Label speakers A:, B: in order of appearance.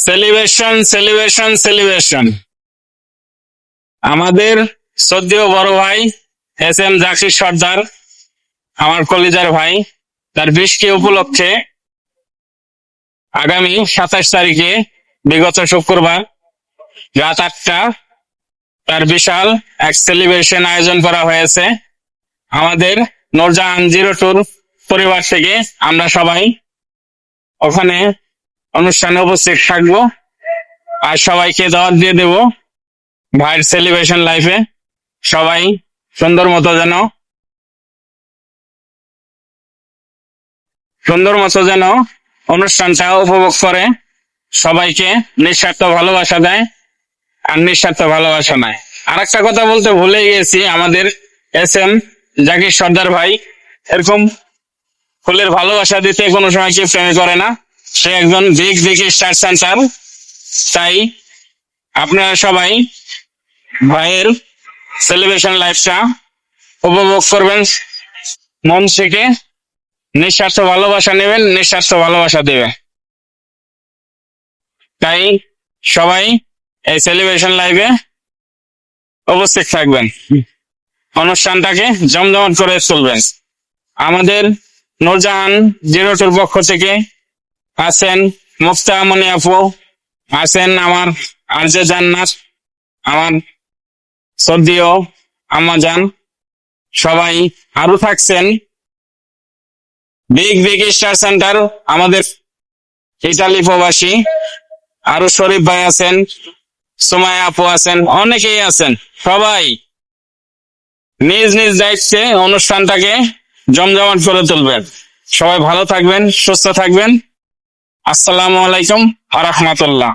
A: Celebration celebration celebration. আমাদের শ্রদ্ধেয় বড় ভাই এস জাকির সর্দার, আমার কলিজার ভাই, তার 20টি উপলক্ষে আগামী 27 তারিখে বিগত শুক্রবার রাত 8টা তার বিশাল এক সেলিব্রেশন আয়োজন করা হয়েছে। আমাদের নূরজাহান জিরো ট্যুর পরিবার থেকে আমরা সবাই ওখানে অনুষ্ঠানে উপস্থিত থাকবো আর সবাইকে দাওয়াত দিয়ে দেব ভাইয়ের সেলিব্রেশন লাইফে। সবাই সুন্দর মতো যেন অনুষ্ঠানটা উপভোগ করে, সবাইকে নিঃস্বার্থ ভালোবাসা দেয় আর নিঃস্বার্থ ভালোবাসা নেয়। আর একটা কথা বলতে ভুলে গিয়েছি, আমাদের এস জাকির সর্দার ভাই এরকম ফুলের ভালোবাসা দিতে কোনো সময় কেউ প্রেমে করে না। সে একজন বিগ বিগ স্টার সেন্টার। তাই আপনারা সবাই ভাইয়ের সেলিব্রেশন লাইফটা উপভোগ করবেন, মন থেকে নিঃস্বার্থ ভালোবাসা নেবেন, নিঃস্বার্থ ভালোবাসা দেবে। তাই সবাই এই সেলিব্রেশন লাইভে উপস্থিত থাকবেন, অনুষ্ঠানটাকে জমজমাট করে চলবেন। আমাদের নূরজাহান জিরো টুর পক্ষ থেকে আছেন মুফতামণি আপু, আছেন আমার আরজে জান্নাত, আমার শ্রদ্ধেয় আম্মাজান, সবাই আরো থাকছেন বিগ বিগ স্টার সেন্টার, আমাদের ইতালি প্রবাসী আরো শরীফ ভাই আছেন, সুমাইয়া আপু আছেন, অনেকেই আছেন। সবাই নিজ নিজ দায়িত্বে অনুষ্ঠানটাকে জমজমাট করে তুলবেন। সবাই ভালো থাকবেন, সুস্থ থাকবেন। আসসালামু আলাইকুম ওয়া রাহমাতুল্লাহ।